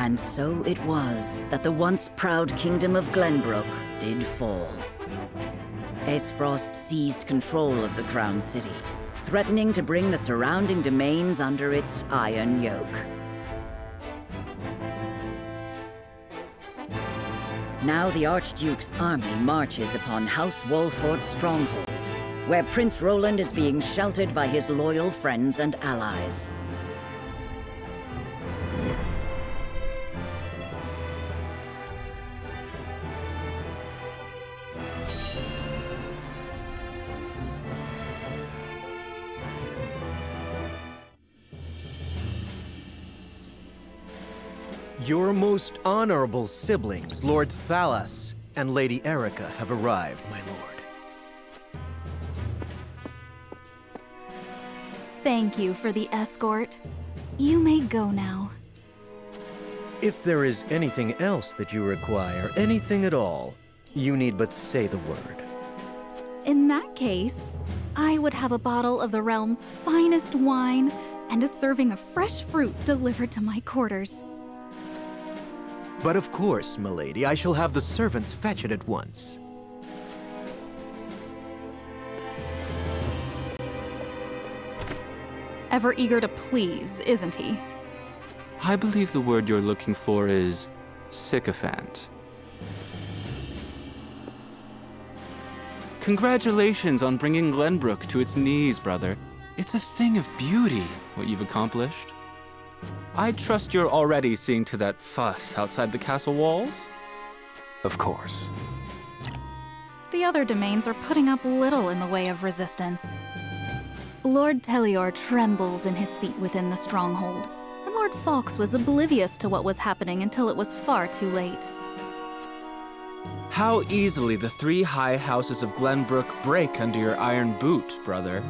And so it was that the once proud kingdom of Glenbrook did fall. Aesfrost seized control of the Crown City, threatening to bring the surrounding domains under its iron yoke. Now the Archduke's army marches upon House Wolfort's stronghold, where Prince Roland is being sheltered by his loyal friends and allies. Your most honorable siblings, Lord Thalas and Lady Erica, have arrived, my lord. Thank you for the escort. You may go now. If there is anything else that you require, anything at all, you need but say the word. In that case, I would have a bottle of the realm's finest wine and a serving of fresh fruit delivered to my quarters. But of course, milady, I shall have the servants fetch it at once. Ever eager to please, isn't he? I believe the word you're looking for is sycophant. Congratulations on bringing Glenbrook to its knees, brother. It's a thing of beauty, what you've accomplished. I trust you're already seeing to that fuss outside the castle walls? Of course. The other domains are putting up little in the way of resistance. Lord Telior trembles in his seat within the stronghold, and Lord Fawkes was oblivious to what was happening until it was far too late. How easily the three high houses of Glenbrook break under your iron boot, brother.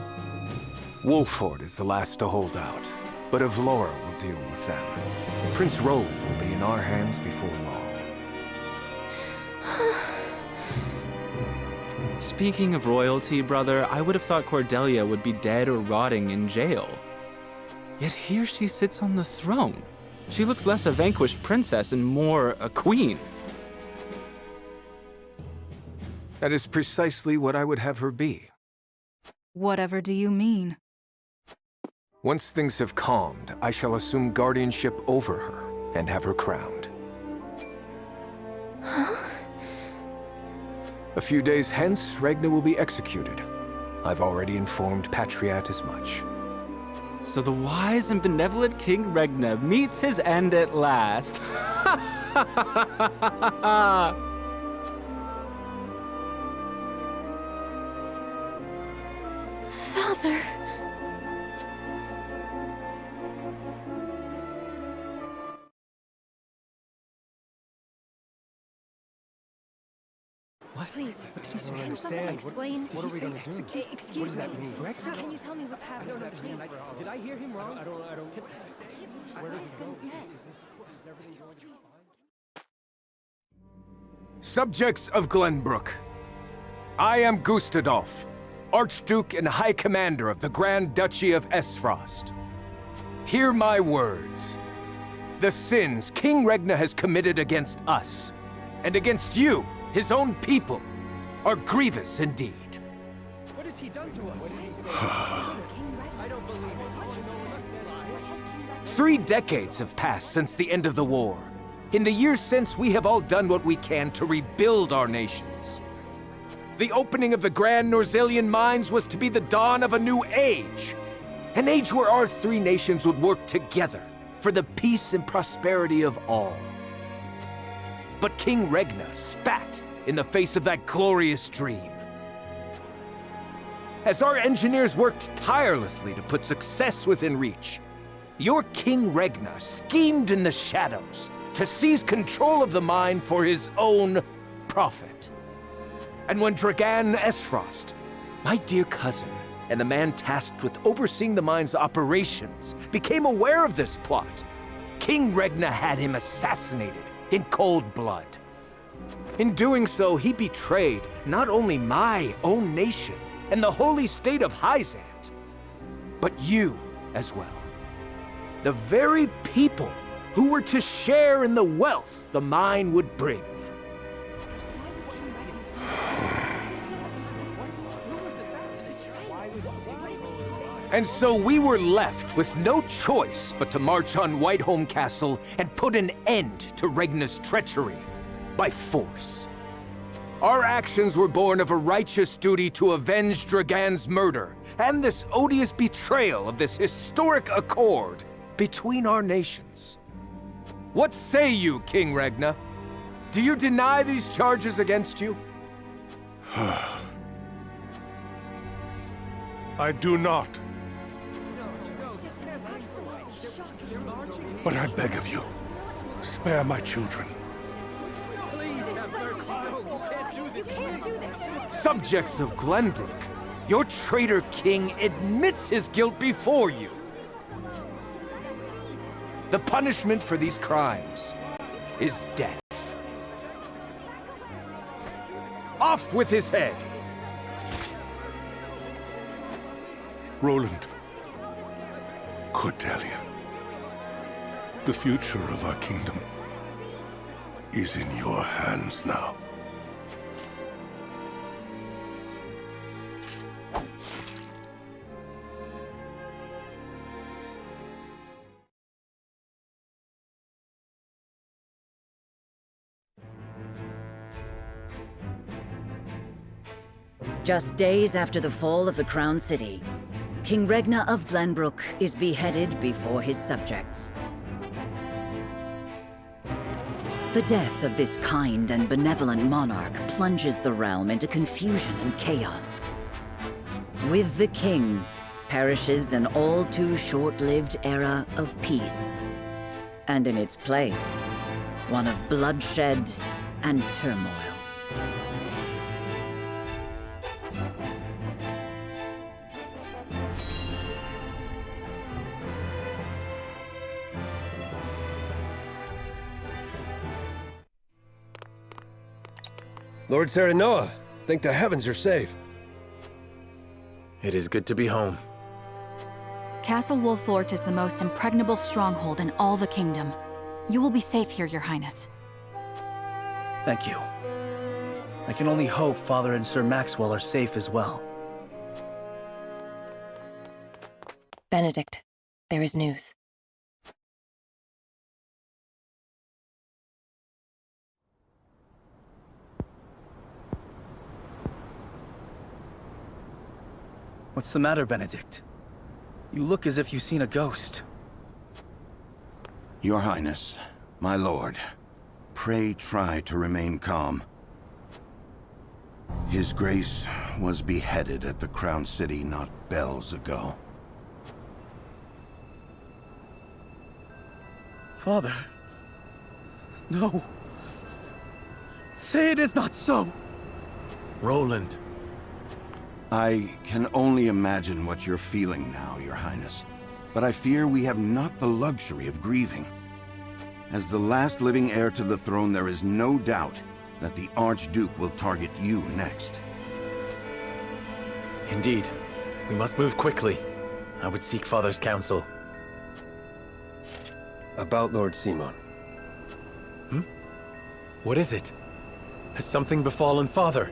Wolford is the last to hold out, but Avlora will deal with them. Prince Roland will be in our hands before long. Speaking of royalty, brother, I would have thought Cordelia would be dead or rotting in jail. Yet here she sits on the throne. She looks less a vanquished princess and more a queen. That is precisely what I would have her be. Whatever do you mean? Once things have calmed, I shall assume guardianship over her and have her crowned. A few days hence, Regna will be executed. I've already informed Patriat as much. So the wise and benevolent King Regna meets his end at last. Father! What? Please, I don't can someone explain? What are we going to do? Excuse What me. does that mean? Can you tell me what's happening? Please. Did I hear him wrong? I don't. Where did What has he been go? said? Is everything going fine? Subjects of Glenbrook, I am Gustadolf, Archduke and High Commander of the Grand Duchy of Aesfrost. Hear my words. The sins King Regna has committed against us, and against you, his own people, are grievous indeed. What has he done to us? I don't believe it. 3 decades have passed since the end of the war. In the years since, we have all done what we can to rebuild our nations. The opening of the Grand Norzelian mines was to be the dawn of a new age. An age where our 3 nations would work together for the peace and prosperity of all. But King Regna spat in the face of that glorious dream. As our engineers worked tirelessly to put success within reach, your King Regna schemed in the shadows to seize control of the mine for his own profit. And when Dragan Aesfrost, my dear cousin, and the man tasked with overseeing the mine's operations, became aware of this plot, King Regna had him assassinated in cold blood. In doing so, he betrayed not only my own nation and the holy state of Hyzant, but you as well. The very people who were to share in the wealth the mine would bring. And so we were left with no choice but to march on Whiteholm Castle and put an end to Regna's treachery by force. Our actions were born of a righteous duty to avenge Dragan's murder and this odious betrayal of this historic accord between our nations. What say you, King Regna? Do you deny these charges against you? I do not. But I beg of you, spare my children. Subjects of Glenbrook, your traitor king admits his guilt before you. The punishment for these crimes is death. Off with his head! Roland, Cordelia, the future of our kingdom is in your hands now. Just days after the fall of the Crown City, King Regna of Glenbrook is beheaded before his subjects. The death of this kind and benevolent monarch plunges the realm into confusion and chaos. With the king perishes an all too short-lived era of peace, and in its place, one of bloodshed and turmoil. Lord Serenoa, thank the heavens you're safe. It is good to be home. Castle Wolforge is the most impregnable stronghold in all the kingdom. You will be safe here, Your Highness. Thank you. I can only hope Father and Sir Maxwell are safe as well. Benedict, there is news. What's the matter, Benedict? You look as if you've seen a ghost. Your Highness, my lord, pray try to remain calm. His Grace was beheaded at the Crown City not bells ago. Father... No. Say it is not so! Roland. I can only imagine what you're feeling now, Your Highness. But I fear we have not the luxury of grieving. As the last living heir to the throne, there is no doubt that the Archduke will target you next. Indeed. We must move quickly. I would seek Father's counsel. About Lord Simon. What is it? Has something befallen Father?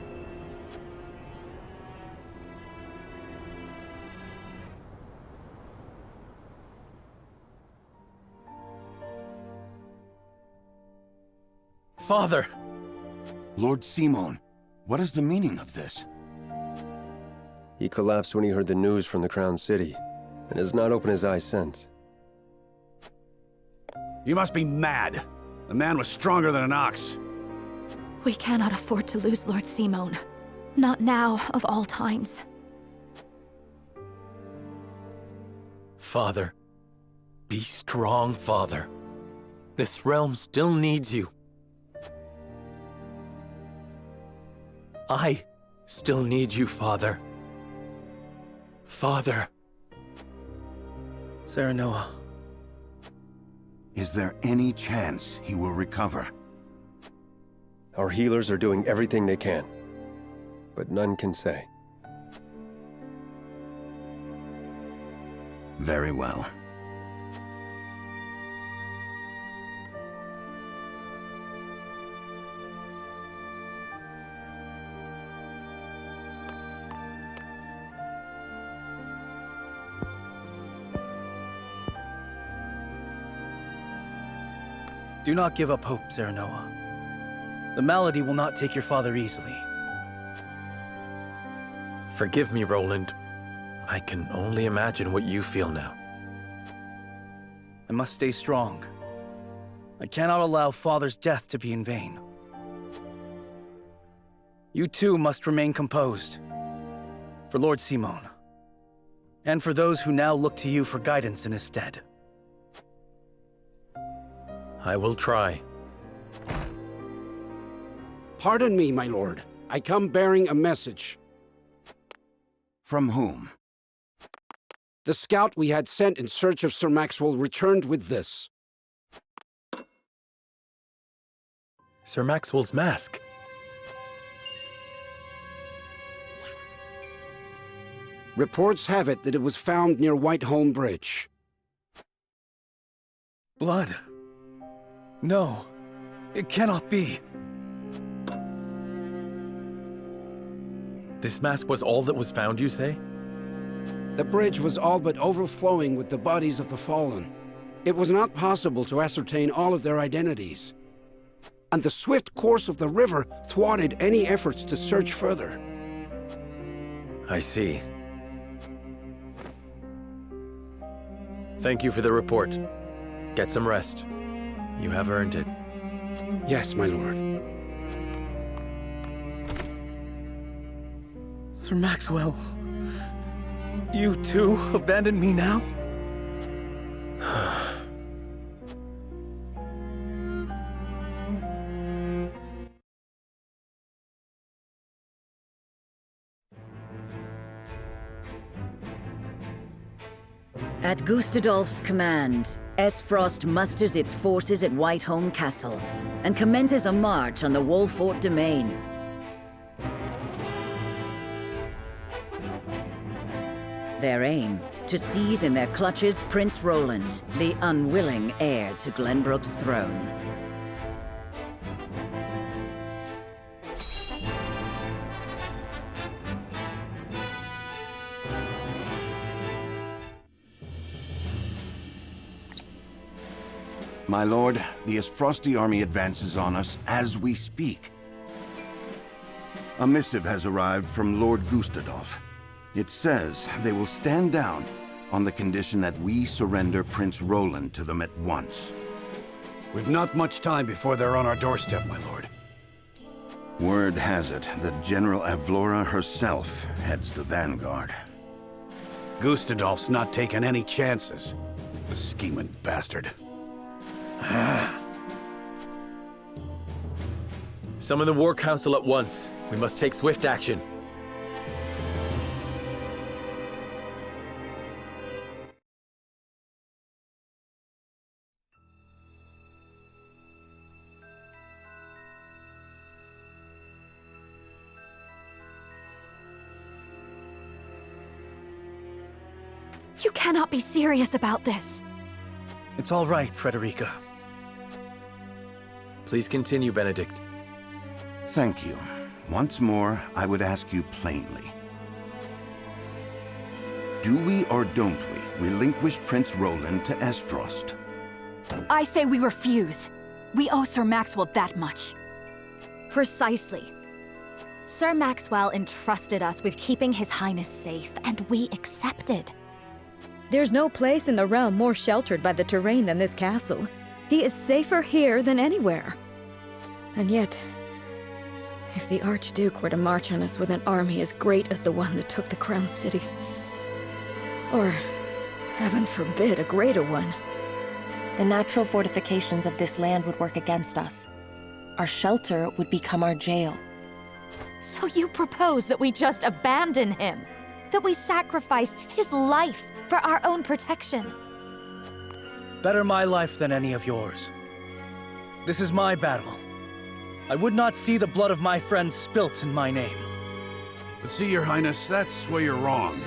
Father! Lord Simon, what is the meaning of this? He collapsed when he heard the news from the Crown City, and has not opened his eyes since. You must be mad. The man was stronger than an ox. We cannot afford to lose Lord Simon. Not now, of all times. Father. Be strong, Father. This realm still needs you. I still need you, Father. Father. Serenoa. Is there any chance he will recover? Our healers are doing everything they can, but none can say. Very well. Do not give up hope, Serenoa. The malady will not take your father easily. Forgive me, Roland. I can only imagine what you feel now. I must stay strong. I cannot allow Father's death to be in vain. You too must remain composed. For Lord Simon. And for those who now look to you for guidance in his stead. I will try. Pardon me, my lord. I come bearing a message. From whom? The scout we had sent in search of Sir Maxwell returned with this. Sir Maxwell's mask. Reports have it that it was found near Whiteholm Bridge. Blood. No, it cannot be. This mask was all that was found, you say? The bridge was all but overflowing with the bodies of the fallen. It was not possible to ascertain all of their identities. And the swift course of the river thwarted any efforts to search further. I see. Thank you for the report. Get some rest. You have earned it. Yes, my lord. Sir Maxwell, you too abandon me now? At Gustadolf's command, Esfrost musters its forces at Whiteholm Castle and commences a march on the Wolfort domain. Their aim, to seize in their clutches Prince Roland, the unwilling heir to Glenbrook's throne. My lord, the Esfrosti army advances on us as we speak. A missive has arrived from Lord Gustadolf. It says they will stand down on the condition that we surrender Prince Roland to them at once. We've not much time before they're on our doorstep, my lord. Word has it that General Avlora herself heads the vanguard. Gustadolf's not taking any chances. The scheming bastard. Summon the War Council at once. We must take swift action. You cannot be serious about this. It's all right, Frederica. Please continue, Benedict. Thank you. Once more, I would ask you plainly. Do we or don't we relinquish Prince Roland to Esfrost? I say we refuse. We owe Sir Maxwell that much. Precisely. Sir Maxwell entrusted us with keeping His Highness safe, and we accepted. There's no place in the realm more sheltered by the terrain than this castle. He is safer here than anywhere. And yet, if the Archduke were to march on us with an army as great as the one that took the Crown City, or, heaven forbid, a greater one, the natural fortifications of this land would work against us. Our shelter would become our jail. So you propose that we just abandon him? That we sacrifice his life for our own protection? Better my life than any of yours. This is my battle. I would not see the blood of my friends spilt in my name. But see, Your Highness, that's where you're wrong.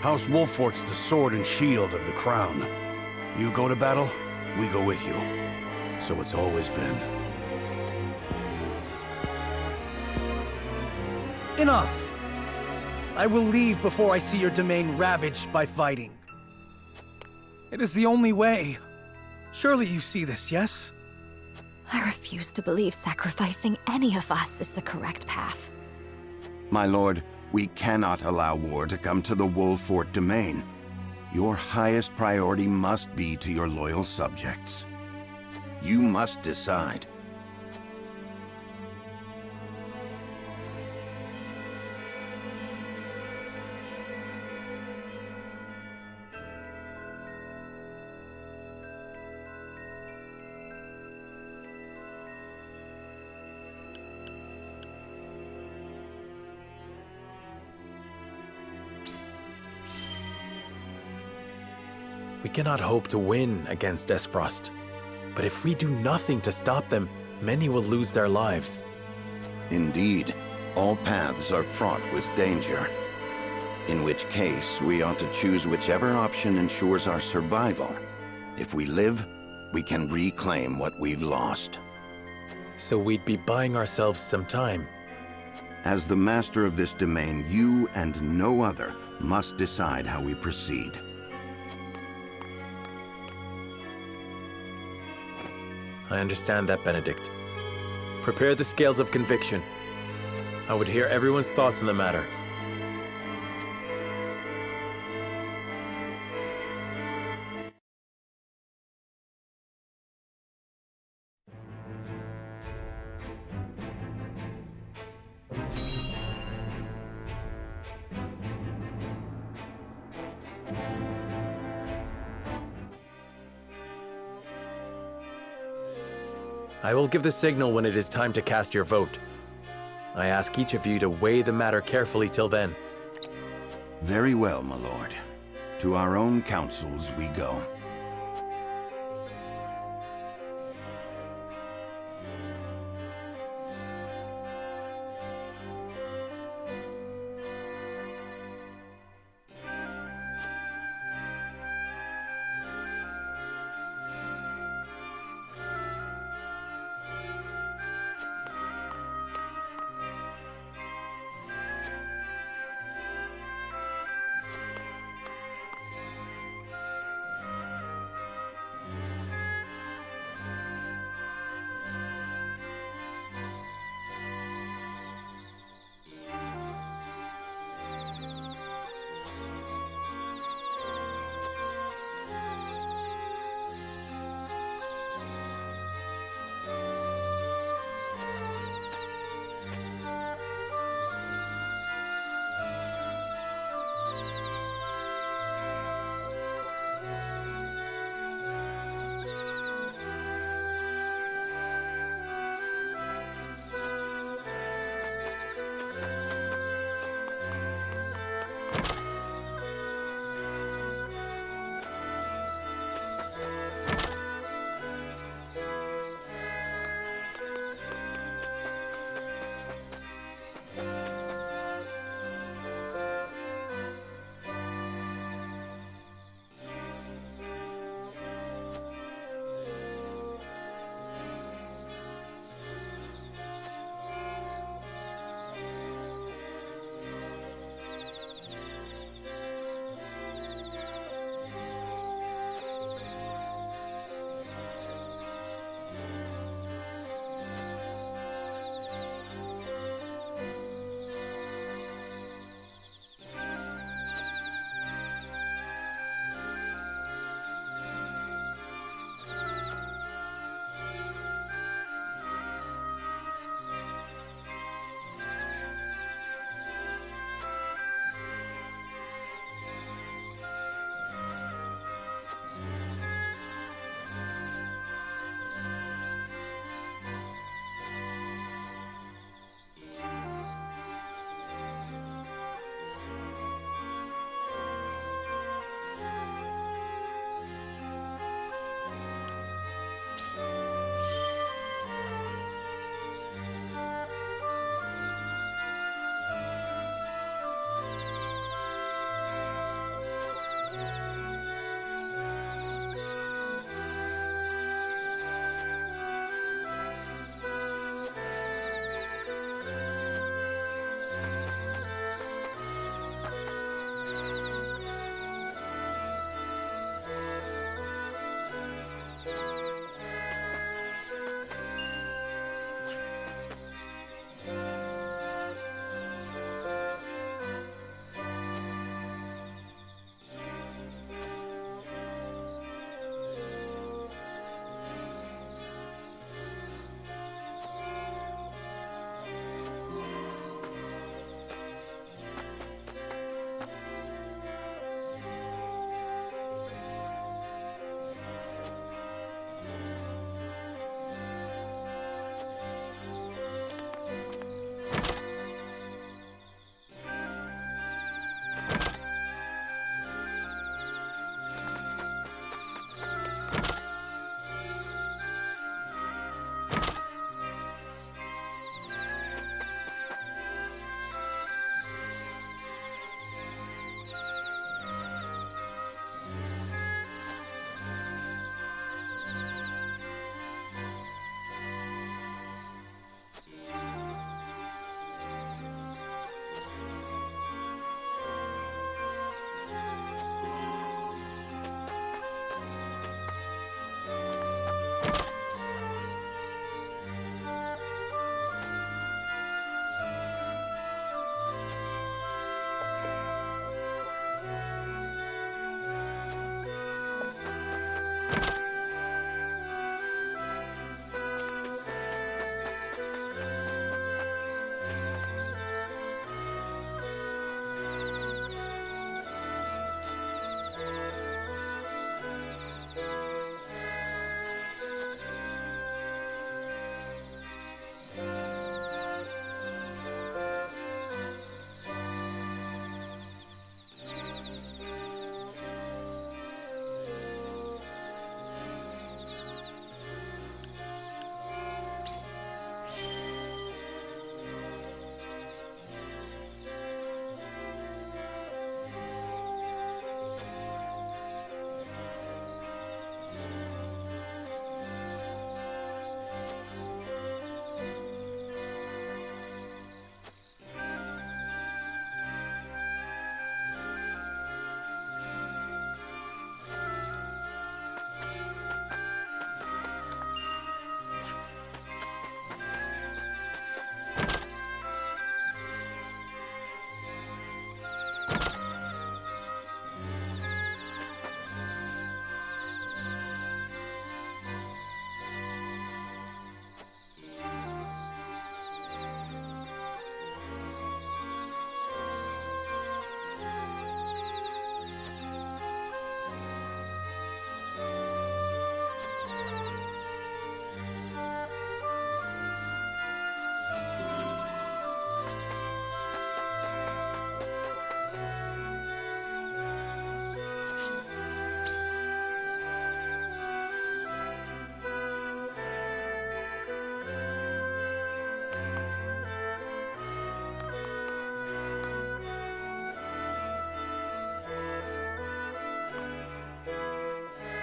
House Wolfort's the sword and shield of the crown. You go to battle, we go with you. So it's always been. Enough! I will leave before I see your domain ravaged by fighting. It is the only way. Surely you see this, yes? I refuse to believe sacrificing any of us is the correct path. My lord, we cannot allow war to come to the Wolfort domain. Your highest priority must be to your loyal subjects. You must decide. We cannot hope to win against Esfrost. But if we do nothing to stop them, many will lose their lives. Indeed, all paths are fraught with danger. In which case, we ought to choose whichever option ensures our survival. If we live, we can reclaim what we've lost. So we'd be buying ourselves some time. As the master of this domain, you and no other must decide how we proceed. I understand that, Benedict. Prepare the scales of conviction. I would hear everyone's thoughts on the matter. I will give the signal when it is time to cast your vote. I ask each of you to weigh the matter carefully till then. Very well, my lord. To our own councils we go.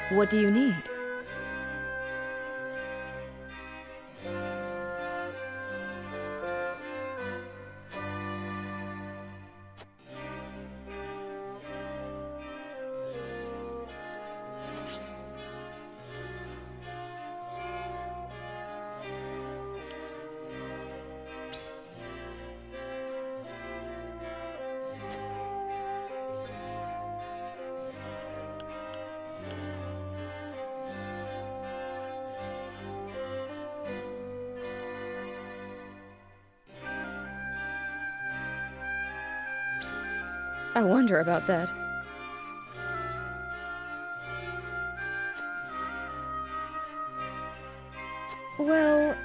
What do you need? I wonder about that. Well...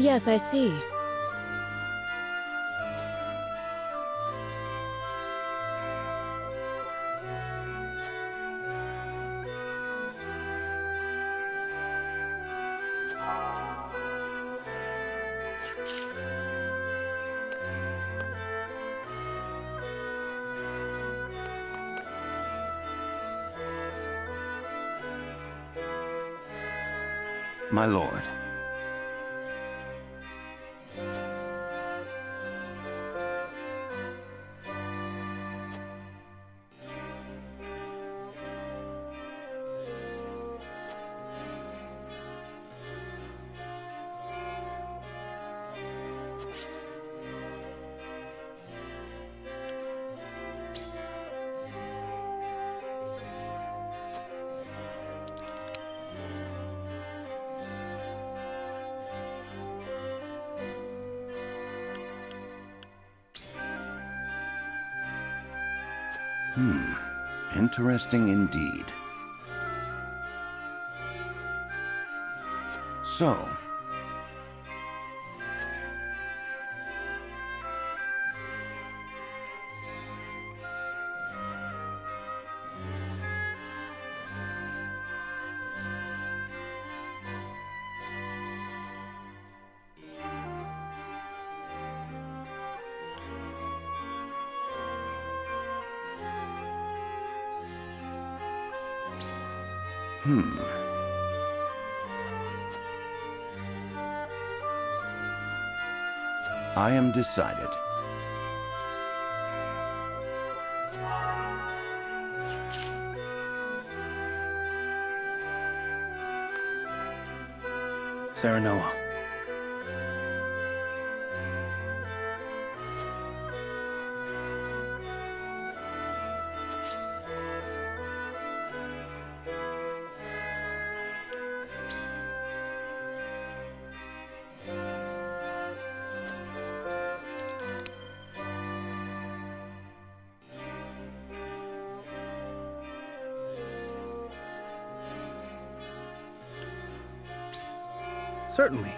Yes, I see. My lord. Interesting indeed. So... I am decided. Serenoa. Certainly.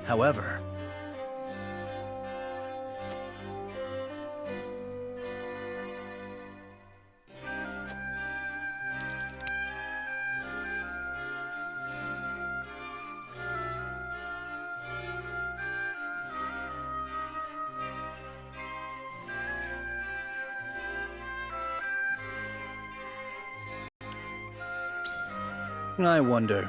However... I wonder...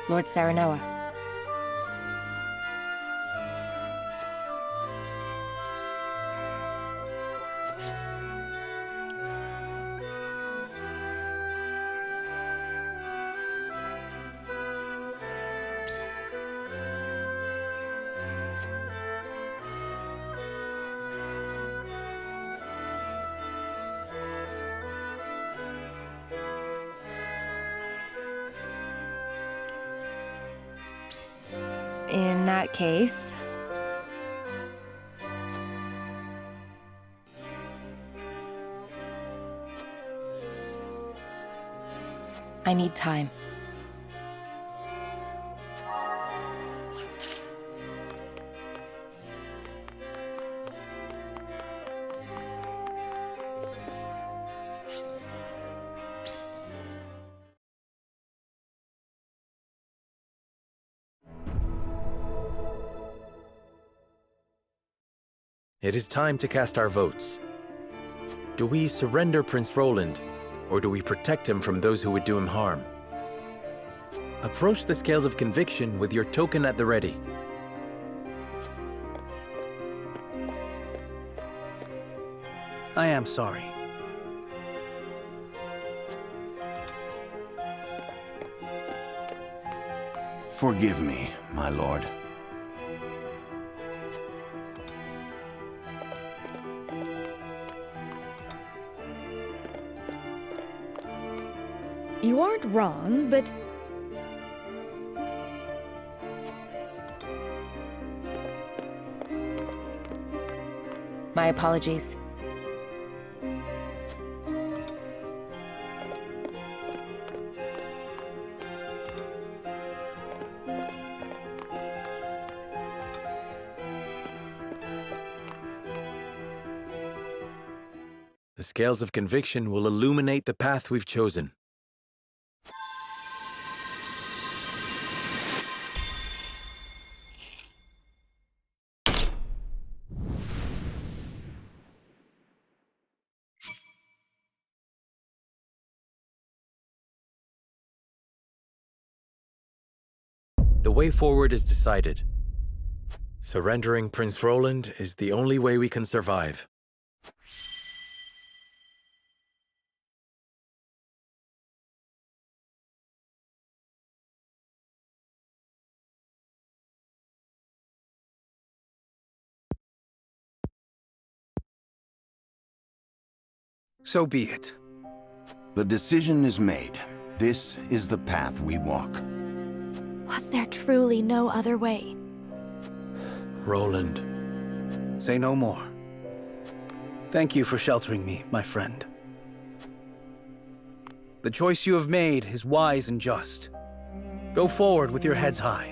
Lord Serenoa. In that case... I need time. It is time to cast our votes. Do we surrender Prince Roland, or do we protect him from those who would do him harm? Approach the scales of conviction with your token at the ready. I am sorry. Forgive me, my lord. You aren't wrong, but... My apologies. The scales of conviction will illuminate the path we've chosen. The way forward is decided. Surrendering Prince Roland is the only way we can survive. So be it. The decision is made. This is the path we walk. Was there truly no other way? Roland. Say no more. Thank you for sheltering me, my friend. The choice you have made is wise and just. Go forward with your heads high.